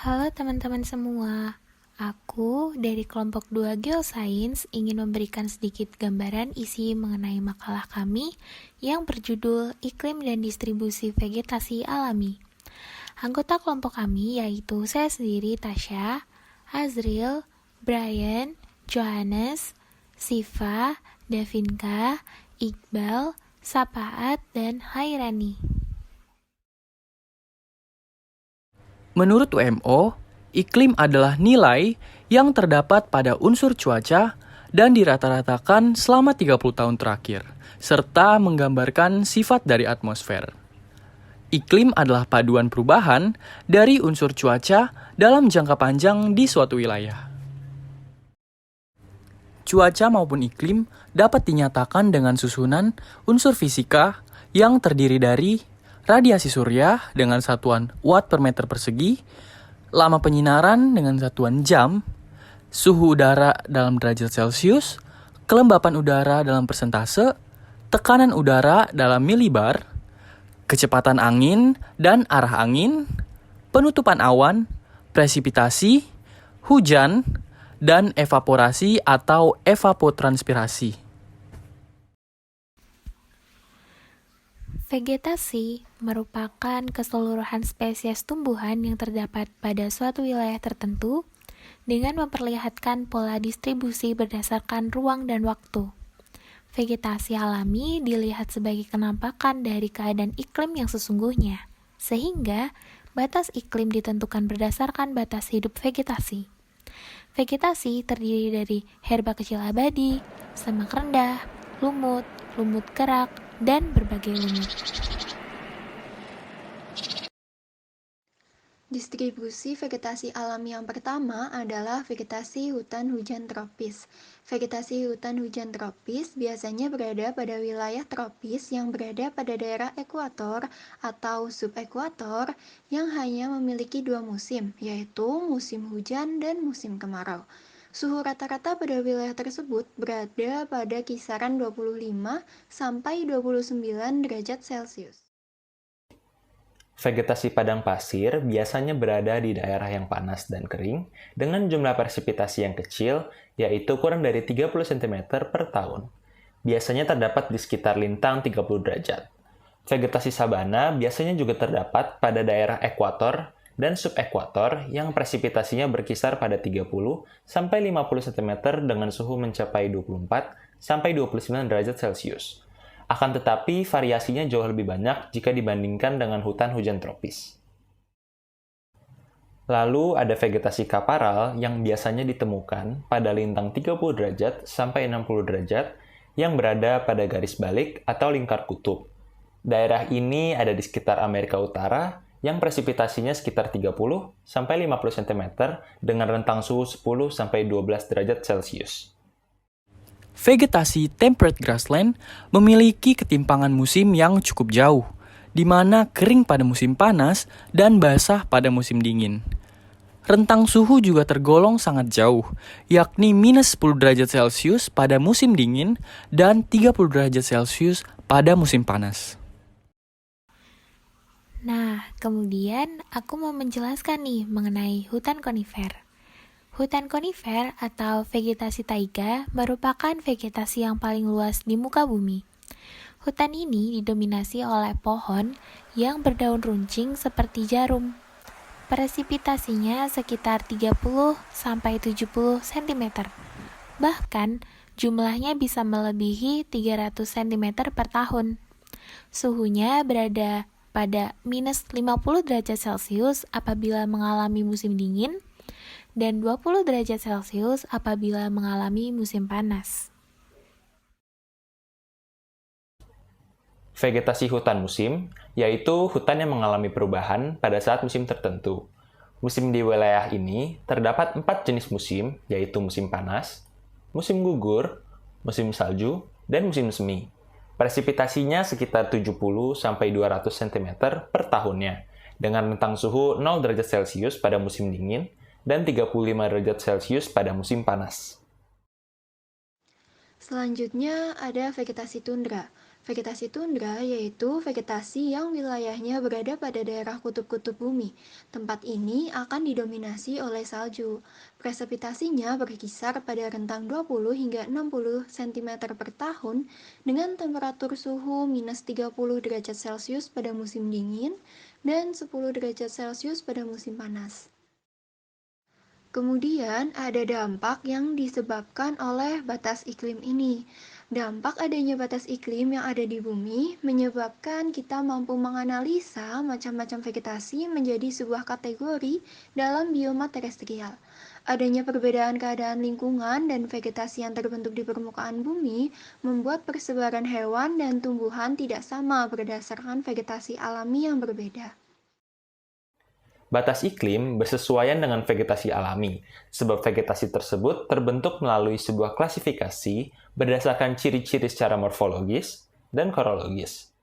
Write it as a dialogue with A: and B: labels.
A: Halo teman-teman semua, aku dari kelompok 2 Geoscience ingin memberikan sedikit gambaran isi mengenai makalah kami yang berjudul Iklim dan Distribusi Vegetasi Alami. Anggota kelompok kami yaitu saya sendiri, Tasya, Azril, Brian, Johannes, Siva, Davinka, Iqbal, Sapaat, dan Hairani.
B: Menurut WMO, iklim adalah nilai yang terdapat pada unsur cuaca dan dirata-ratakan selama 30 tahun terakhir, serta menggambarkan sifat dari atmosfer. Iklim adalah paduan perubahan dari unsur cuaca dalam jangka panjang di suatu wilayah. Cuaca maupun iklim dapat dinyatakan dengan susunan unsur fisika yang terdiri dari radiasi surya dengan satuan watt per meter persegi, lama penyinaran dengan satuan jam, suhu udara dalam derajat Celcius, kelembapan udara dalam persentase, tekanan udara dalam milibar, kecepatan angin dan arah angin, penutupan awan, presipitasi, hujan, dan evaporasi atau evapotranspirasi.
A: Vegetasi merupakan keseluruhan spesies tumbuhan yang terdapat pada suatu wilayah tertentu dengan memperlihatkan pola distribusi berdasarkan ruang dan waktu. Vegetasi alami dilihat sebagai kenampakan dari keadaan iklim yang sesungguhnya, sehingga batas iklim ditentukan berdasarkan batas hidup vegetasi. Vegetasi terdiri dari herba kecil abadi, semak rendah, lumut, lumut kerak, dan berbagai lumut.
C: Distribusi vegetasi alami yang pertama adalah vegetasi hutan hujan tropis. Vegetasi hutan hujan tropis biasanya berada pada wilayah tropis yang berada pada daerah ekuator atau subekuator yang hanya memiliki dua musim, yaitu musim hujan dan musim kemarau. Suhu rata-rata pada wilayah tersebut berada pada kisaran 25 sampai 29 derajat Celcius.
D: Vegetasi padang pasir biasanya berada di daerah yang panas dan kering dengan jumlah presipitasi yang kecil, yaitu kurang dari 30 cm per tahun. Biasanya terdapat di sekitar lintang 30 derajat. Vegetasi sabana biasanya juga terdapat pada daerah ekuator dan subekuator yang presipitasinya berkisar pada 30 sampai 50 cm dengan suhu mencapai 24 sampai 29 derajat Celcius. Akan tetapi, variasinya jauh lebih banyak jika dibandingkan dengan hutan hujan tropis. Lalu ada vegetasi kaparal yang biasanya ditemukan pada lintang 30 derajat sampai 60 derajat yang berada pada garis balik atau lingkar kutub. Daerah ini ada di sekitar Amerika Utara yang presipitasinya sekitar 30 sampai 50 cm dengan rentang suhu 10 sampai 12 derajat Celcius.
B: Vegetasi temperate grassland memiliki ketimpangan musim yang cukup jauh, di mana kering pada musim panas dan basah pada musim dingin. Rentang suhu juga tergolong sangat jauh, yakni minus 10 derajat Celcius pada musim dingin dan 30 derajat Celcius pada musim panas.
A: Nah, kemudian aku mau menjelaskan nih mengenai hutan konifer. Hutan konifer atau vegetasi taiga merupakan vegetasi yang paling luas di muka bumi. Hutan ini didominasi oleh pohon yang berdaun runcing seperti jarum. Presipitasinya sekitar 30 sampai 70 cm. Bahkan, jumlahnya bisa melebihi 300 cm per tahun. Suhunya berada pada minus 50 derajat Celcius apabila mengalami musim dingin, dan 20 derajat Celcius apabila mengalami musim panas.
D: Vegetasi hutan musim, yaitu hutan yang mengalami perubahan pada saat musim tertentu. Musim di wilayah ini terdapat 4 jenis musim, yaitu musim panas, musim gugur, musim salju, dan musim semi. Presipitasinya sekitar 70 sampai 200 cm per tahunnya, dengan rentang suhu 0 derajat Celcius pada musim dingin dan 35 derajat Celcius pada musim panas.
C: Selanjutnya ada vegetasi tundra. Vegetasi tundra yaitu vegetasi yang wilayahnya berada pada daerah kutub-kutub bumi. Tempat ini akan didominasi oleh salju. Presipitasinya berkisar pada rentang 20 hingga 60 cm per tahun dengan temperatur suhu minus 30 derajat Celcius pada musim dingin dan 10 derajat Celcius pada musim panas. Kemudian ada dampak yang disebabkan oleh batas iklim ini. Dampak adanya batas iklim yang ada di bumi menyebabkan kita mampu menganalisa macam-macam vegetasi menjadi sebuah kategori dalam bioma terestrial. Adanya perbedaan keadaan lingkungan dan vegetasi yang terbentuk di permukaan bumi membuat persebaran hewan dan tumbuhan tidak sama berdasarkan vegetasi alami yang berbeda.
D: Batas iklim bersesuaian dengan vegetasi alami, sebab vegetasi tersebut terbentuk melalui sebuah klasifikasi berdasarkan ciri-ciri secara morfologis dan korologis.